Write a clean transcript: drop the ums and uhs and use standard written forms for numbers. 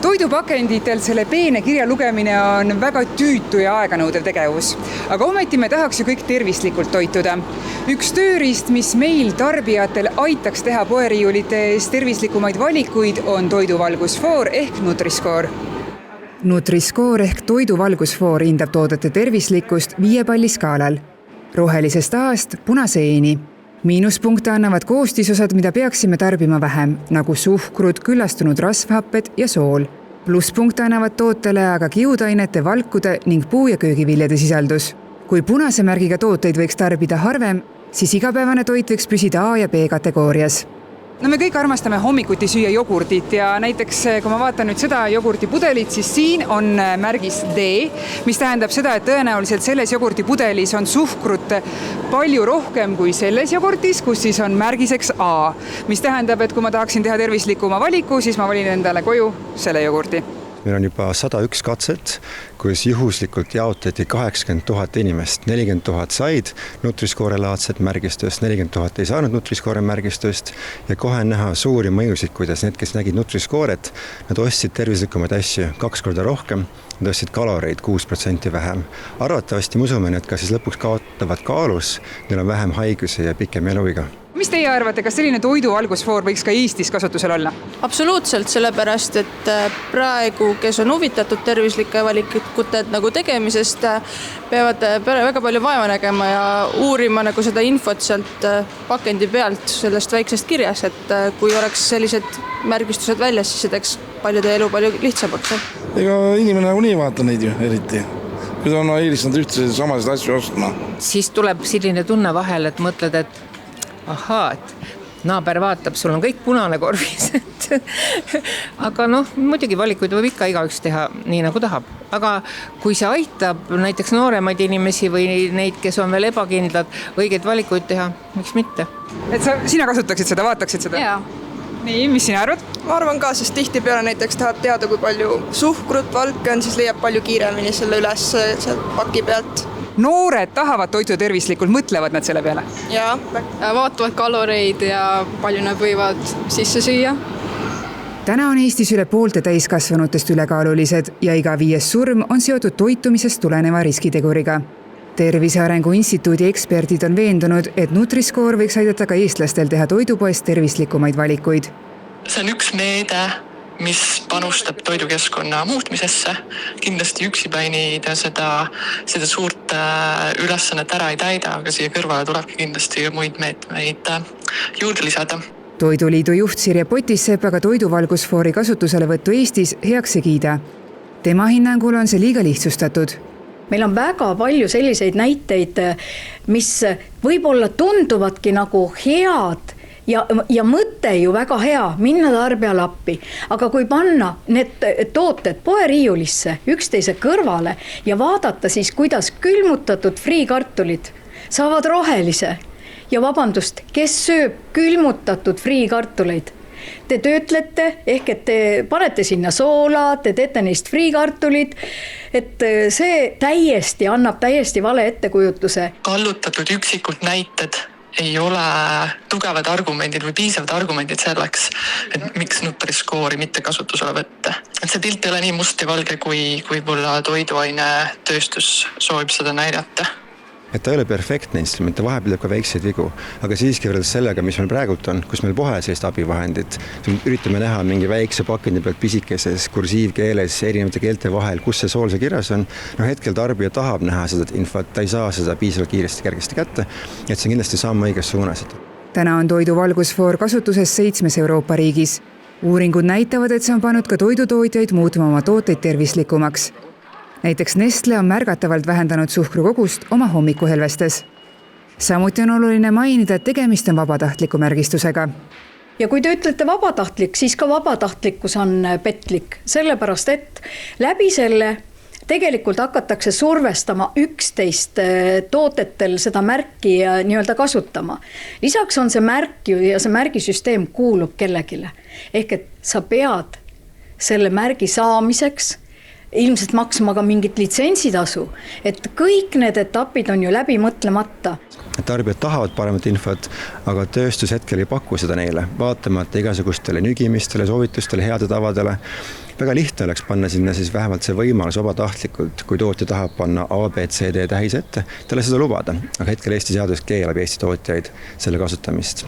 Toidupakenditel selle peene kirja lugemine on väga tüütu ja aeganõudev tegevus. Aga ometi me tahaks ju kõik tervislikult toituda. Üks tööriist, mis meil tarbijatel aitaks teha poeriiulites tervislikumaid valikuid, on toiduvalgusfoor ehk Nutri-Score. Nutri-Score ehk toiduvalgusfoor hindab toodete tervislikkust 5 palli skaalal. Rohelisest A-st punase E-ni. Miinuspunkte annavad koostisosad, mida peaksime tarbima vähem, nagu suhkrud, küllastunud rasvhapped ja sool. Plusspunkte annavad tootele aga kiudainete, valkude ning puu- ja köögiviljade sisaldus. Kui punase märgiga tooteid võiks tarbida harvem, siis igapäevane toit võiks püsida A- ja B-kategoorias. No me kõik armastame hommikuti süüa jogurtit ja näiteks kui ma vaatan nüüd seda jogurtipudelit, siis siin on märgis D, mis tähendab seda, et tõenäoliselt selles jogurtipudelis on suhkrut palju rohkem kui selles jogurtis, kus siis on märgiseks A, mis tähendab, et kui ma tahaksin teha tervislikuma valiku, siis ma valin endale koju selle jogurti. Meil on juba 101 katset, kus juhuslikult jaotati 80 000 inimest. 40 000 said Nutri-Score-laadset märgistust, 40 000 ei saanud Nutri-Score märgistust ja kohe näha suuri mõjusid, kuidas need, kes nägid Nutri-Scoret, nad ostsid tervislikumaid asju 2 korda rohkem, nad ostsid kaloreid 6% vähem. Arvatavasti me usume, et ka siis lõpuks kaotavad kaalus, neil on vähem haigusi ja pikem eluiga. Mis teie arvate, kas selline toiduvalgusfoor võiks ka Eestis kasutusel olla? Absoluutselt, sellepärast, et praegu, kes on huvitatud tervislike valikute nagu tegemisest, peavad väga palju vaeva nägema ja uurima nagu seda infot sealt pakendi pealt sellest väiksest kirjas, et kui oleks sellised märgistused väljas, siis see teeks paljude elu palju lihtsamaks. Ega inimene nagu nii vaata neid ju eriti. Kui ta on eelistanud ühtse samasid asju ostma. Siis tuleb selline tunne vahel, et mõtled, et ahaa, et naaber vaatab, sul on kõik punane korvis. Aga muidugi valikuid võib ikka igaüks teha nii nagu tahab. Aga kui see aitab näiteks nooremaid inimesi või neid, kes on veel ebakindlad, õigeid valikuid teha, miks mitte? Et sina kasutaksid seda, vaataksid seda? Jaa. Nii, mis sina arvad? Ma arvan ka, sest tihtipeale näiteks tahad teada, kui palju suhkrut, valke on, siis leiab palju kiiremini selle üles seal paki pealt. Noored tahavad toitu tervislikult, mõtlevad nad selle peale? Jaa. Vaatavad kaloreid ja palju nad võivad sisse süüa. Täna on Eestis üle poolte täiskasvanutest ülekaalulised ja iga 5. surm on seotud toitumisest tuleneva riskiteguriga. Tervise Arengu Instituudi eksperdid on veendunud, et Nutri-Score võiks aidata ka eestlastel teha toidupoest tervislikumaid valikuid. See on üks meede, mis panustab toidukeskkonna muutmisesse. Kindlasti üksipäini ta seda suurt ülesannet ära ei täida, aga siia kõrvale tulebki kindlasti muid meetmeid juurde lisada. Toiduliidu juht Sirje Potissepp aga toiduvalgusfoori kasutuselevõttu Eestis heaks ei kiida. Tema hinnangul on see liiga lihtsustatud. Meil on väga palju selliseid näiteid, mis võib-olla tunduvadki nagu head ja mõte ju väga hea, minna tarbijale appi. Aga kui panna need tooted poeriiulisse üksteise kõrvale ja vaadata siis, kuidas külmutatud friikartulid saavad rohelise ja vabandust, kes sööb külmutatud friikartuleid? Te töötlete, ehk et te panete sinna soola, te teete neist friikartulid, et see annab täiesti vale ettekujutuse. Kallutatud üksikult näited ei ole tugevad argumendid või piisavad argumendid selleks, et miks Nutri-Score'i mitte kasutusele võtta. Et see pilt ei ole nii must ja valge, kui võib-olla toiduaine tööstus soovib seda näidata. Et ta ei ole perfektne instrument, ta vahepeal teeb ka väikseid vigu, aga siiski võrreldes sellega, mis meil praegult on, kus meil pole sellist abivahendit, üritame näha mingi väikse pakendi pealt pisikeses kursiivkeeles erinevate keelte vahel, kus see sool see kirjas on. Hetkel tarbija tahab näha seda infot, ta ei saa seda piisavalt kiiresti kergesti kätte, et see kindlasti samm õiges suunas. Täna on toiduvalgusfoor kasutuses 7 Euroopa riigis. Uuringud näitavad, et see on pannud ka toidutootjaid muutma oma tooteid tervislikumaks. Näiteks Nestle on märgatavalt vähendanud suhkrukogust oma hommikuhelvestes. Samuti on oluline mainida, et tegemist on vabatahtliku märgistusega. Ja kui te ütlete vabatahtlik, siis ka vabatahtlikkus on petlik, sellepärast et läbi selle tegelikult hakatakse survestama üksteist tootetel seda märki nii-öelda kasutama. Lisaks on see märk ja see märgisüsteem kuulub kellegile. Ehk et sa pead selle märgi saamiseks ilmselt maksma ka mingit litsentsitasu, et kõik need etapid on ju läbi mõtlemata. Tarbijad tahavad paremat infot, aga tööstus hetkel ei paku seda neile, vaatamata igasugustele nügimistele, soovitustele, heade tavadele. Väga lihtne oleks panna sinna siis vähemalt see võimalus vabatahtlikult, kui tootja tahab panna A, B, C, D tähis ette, talle seda lubada, aga hetkel Eesti seadus keelab Eesti tootjaid selle kasutamist.